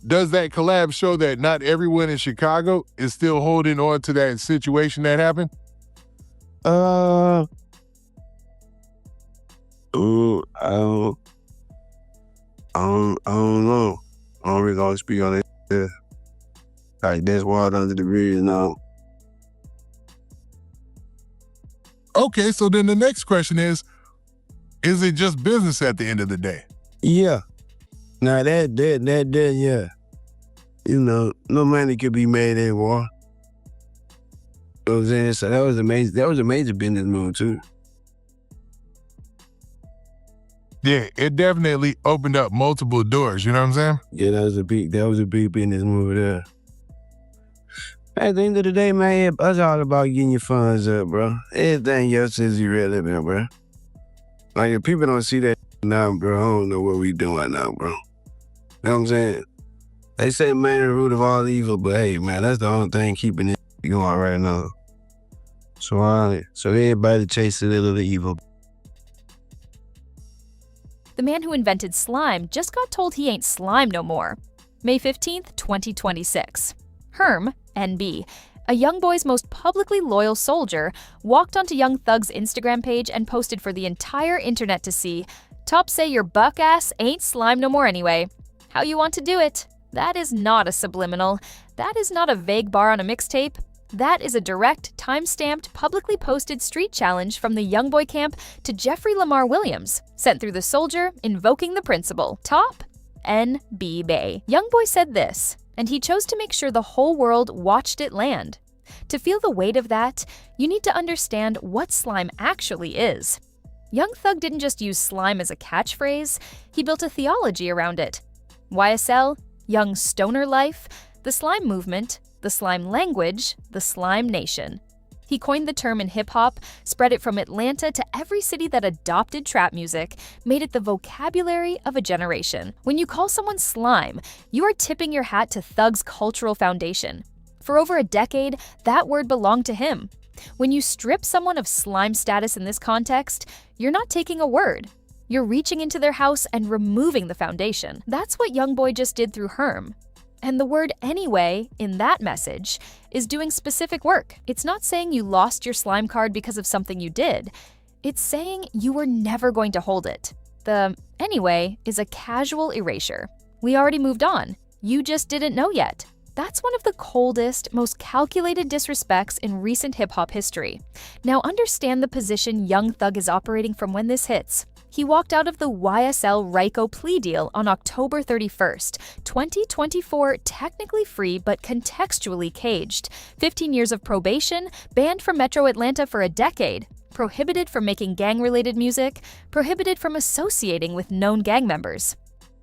does that collab show that not everyone in Chicago is still holding on to that situation that happened? Uh, ooh, I don't know. I don't really gonna speak on it. Yeah. Like, that's water under the bridge now. Okay, so then the next question is it just business at the end of the day? Yeah. Now that, yeah. You know, no money could be made in war. You know what I'm saying? So that was a major business move too. Yeah, it definitely opened up multiple doors, you know what I'm saying? Yeah, that was a big business move there. At the end of the day, man, it's all about getting your funds up, bro. Everything else is irrelevant, bro. Like, if people don't see that now, bro, I don't know what we doing now, bro. You know what I'm saying? They say man is the root of all evil, but hey, man, that's the only thing keeping it going right now. So everybody chase a little evil. The man who invented slime just got told he ain't slime no more. May 15th, 2026. Herm, NB, a young boy's most publicly loyal soldier, walked onto Young Thug's Instagram page and posted for the entire internet to see, "Top say your buck ass ain't slime no more anyway. How you want to do it?" That is not a subliminal. That is not a vague bar on a mixtape. That is a direct, time-stamped, publicly posted street challenge from the Youngboy camp to Jeffrey Lamar Williams, sent through the soldier, invoking the principal. Top NB Bay. Youngboy said this, and he chose to make sure the whole world watched it land. To feel the weight of that, you need to understand what slime actually is. Young Thug didn't just use slime as a catchphrase, he built a theology around it. YSL, Young Stoner Life, the slime movement, the slime language, the slime nation. He coined the term in hip-hop, spread it from Atlanta to every city that adopted trap music, made it the vocabulary of a generation. When you call someone slime, you are tipping your hat to Thug's cultural foundation. For over a decade, that word belonged to him. When you strip someone of slime status in this context, you're not taking a word. You're reaching into their house and removing the foundation. That's what Youngboy just did through Herm. And the word anyway in that message is doing specific work. It's not saying you lost your slime card because of something you did. It's saying you were never going to hold it. The anyway is a casual erasure. We already moved on. You just didn't know yet. That's one of the coldest, most calculated disrespects in recent hip-hop history. Now understand the position Young Thug is operating from when this hits. He walked out of the YSL Ryko plea deal on October 31st, 2024, technically free but contextually caged. 15 years of probation, banned from Metro Atlanta for a decade, prohibited from making gang-related music, prohibited from associating with known gang members.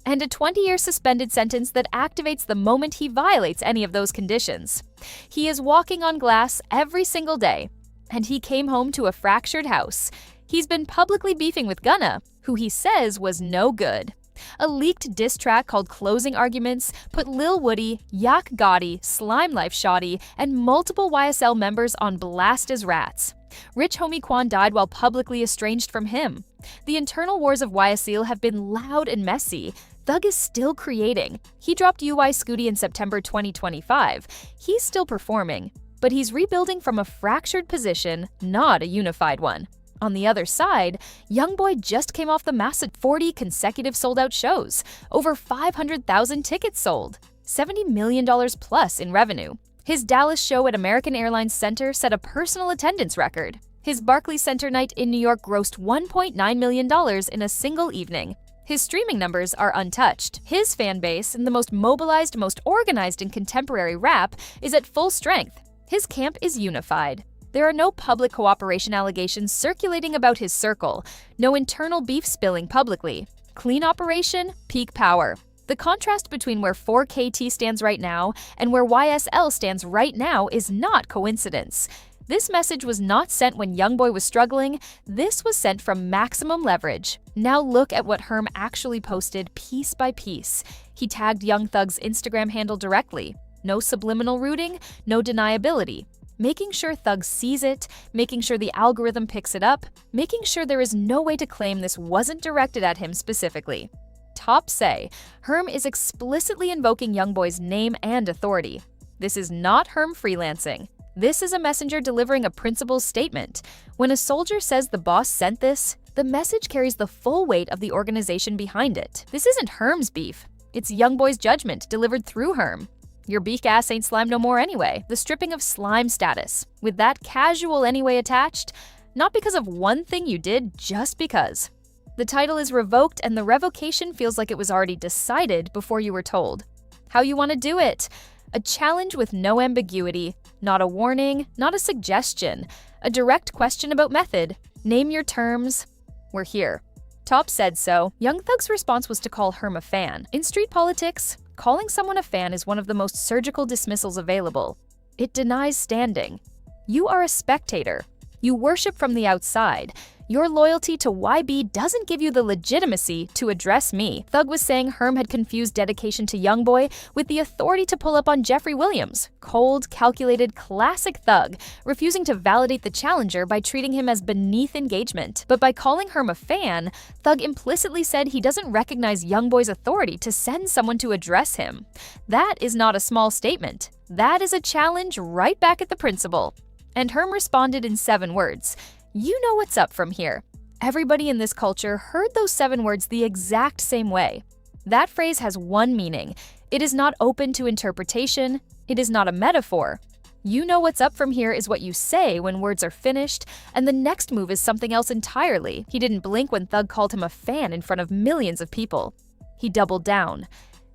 And a 20-year suspended sentence that activates the moment he violates any of those conditions. He is walking on glass every single day, and he came home to a fractured house. He's been publicly beefing with Gunna, who he says was no good. A leaked diss track called Closing Arguments put Lil Woody, Yak Gotti, Slime Life Shawty, and multiple YSL members on blast as rats. Rich Homie Quan died while publicly estranged from him. The internal wars of YSL have been loud and messy. Thug is still creating. He dropped UI Scooty in September 2025. He's still performing, but he's rebuilding from a fractured position, not a unified one. On the other side, Youngboy just came off the massive 40 consecutive sold-out shows, over 500,000 tickets sold, $70 million plus in revenue. His Dallas show at American Airlines Center set a personal attendance record. His Barclays Center night in New York grossed $1.9 million in a single evening. His streaming numbers are untouched. His fan base, and the most mobilized, most organized in contemporary rap, is at full strength. His camp is unified. There are no public cooperation allegations circulating about his circle, no internal beef spilling publicly. Clean operation, peak power. The contrast between where 4KT stands right now and where YSL stands right now is not coincidence. This message was not sent when Youngboy was struggling, this was sent from maximum leverage. Now look at what Herm actually posted piece by piece. He tagged Young Thug's Instagram handle directly. No subliminal rooting, no deniability. Making sure Thug sees it, making sure the algorithm picks it up, making sure there is no way to claim this wasn't directed at him specifically. Top say, Herm is explicitly invoking Youngboy's name and authority. This is not Herm freelancing. This is a messenger delivering a principal's statement. When a soldier says the boss sent this, the message carries the full weight of the organization behind it. This isn't Herm's beef. It's Youngboy's judgment delivered through Herm. Your beak ass ain't slime no more anyway. The stripping of slime status. With that casual anyway attached, not because of one thing you did, just because. The title is revoked and the revocation feels like it was already decided before you were told. How you want to do it? A challenge with no ambiguity, not a warning, not a suggestion, a direct question about method. Name your terms. We're here. Top said so. Young Thug's response was to call Herm a fan. In street politics, calling someone a fan is one of the most surgical dismissals available. It denies standing. You are a spectator. You worship from the outside. Your loyalty to YB doesn't give you the legitimacy to address me. Thug was saying Herm had confused dedication to Youngboy with the authority to pull up on Jeffrey Williams. Cold, calculated, classic Thug, refusing to validate the challenger by treating him as beneath engagement. But by calling Herm a fan, Thug implicitly said he doesn't recognize Youngboy's authority to send someone to address him. That is not a small statement. That is a challenge right back at the principal. And Herm responded in 7 words. You know what's up from here. Everybody in this culture heard those 7 words the exact same way. That phrase has one meaning. It is not open to interpretation. It is not a metaphor. You know what's up from here is what you say when words are finished, and the next move is something else entirely. He didn't blink when Thug called him a fan in front of millions of people. He doubled down.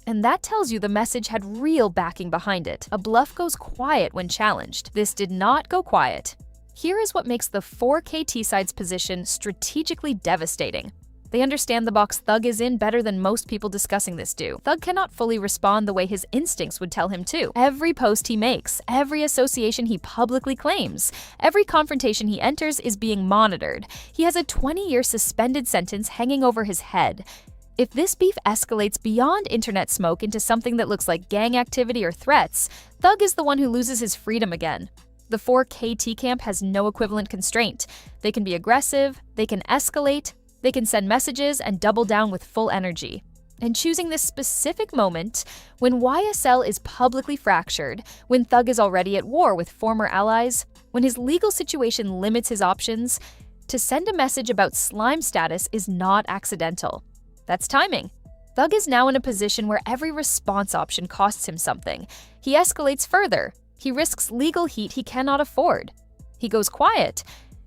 And that tells you the message had real backing behind it. A bluff goes quiet when challenged. This did not go quiet. Here is what makes the 4KT side's position strategically devastating. They understand the box Thug is in better than most people discussing this do. Thug cannot fully respond the way his instincts would tell him to. Every post he makes, every association he publicly claims, every confrontation he enters is being monitored. He has a 20-year suspended sentence hanging over his head. If this beef escalates beyond internet smoke into something that looks like gang activity or threats, Thug is the one who loses his freedom again. The 4KT camp has no equivalent constraint. They can be aggressive, they can escalate, they can send messages and double down with full energy. And choosing this specific moment, when YSL is publicly fractured, when Thug is already at war with former allies, when his legal situation limits his options, to send a message about slime status is not accidental. That's timing. Thug is now in a position where every response option costs him something. He escalates further. He risks legal heat he cannot afford. He goes quiet.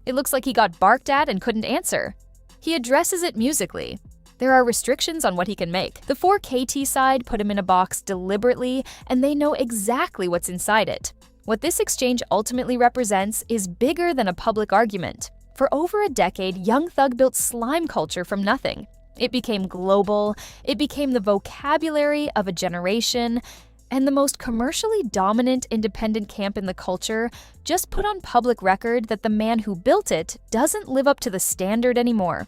It looks like he got barked at and couldn't answer. He addresses it musically. There are restrictions on what he can make. The 4KT side put him in a box deliberately, and they know exactly what's inside it. What this exchange ultimately represents is bigger than a public argument. For over a decade, Young Thug built slime culture from nothing. It became global, it became the vocabulary of a generation, and the most commercially dominant independent camp in the culture just put on public record that the man who built it doesn't live up to the standard anymore.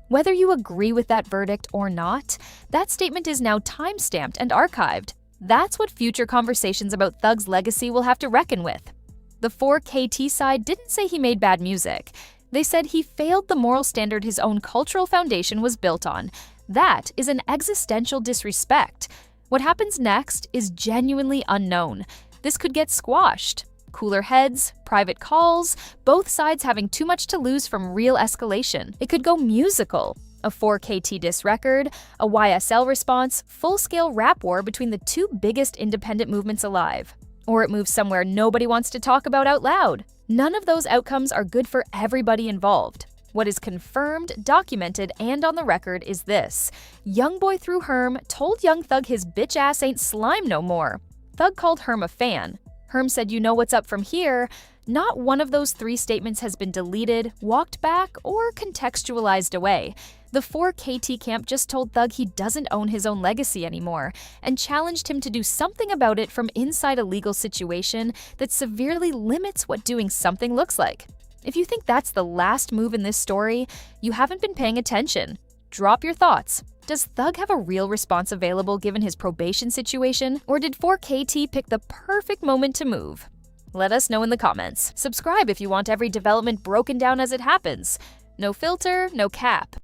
Whether you agree with that verdict or not, that statement is now time-stamped and archived. That's what future conversations about Thug's legacy will have to reckon with. The 4KT side didn't say he made bad music. They said he failed the moral standard his own cultural foundation was built on. That is an existential disrespect. What happens next is genuinely unknown. This could get squashed. Cooler heads, private calls, both sides having too much to lose from real escalation. It could go musical. A 4KT diss record, a YSL response, full-scale rap war between the 2 biggest independent movements alive. Or it moves somewhere nobody wants to talk about out loud. None of those outcomes are good for everybody involved. What is confirmed, documented, and on the record is this. Youngboy through Herm told Young Thug his bitch ass ain't slime no more. Thug called Herm a fan. Herm said you know what's up from here. Not one of those 3 statements has been deleted, walked back, or contextualized away. The 4KT camp just told Thug he doesn't own his own legacy anymore and challenged him to do something about it from inside a legal situation that severely limits what doing something looks like. If you think that's the last move in this story, you haven't been paying attention. Drop your thoughts. Does Thug have a real response available given his probation situation, or did 4KT pick the perfect moment to move? Let us know in the comments. Subscribe if you want every development broken down as it happens. No filter, no cap.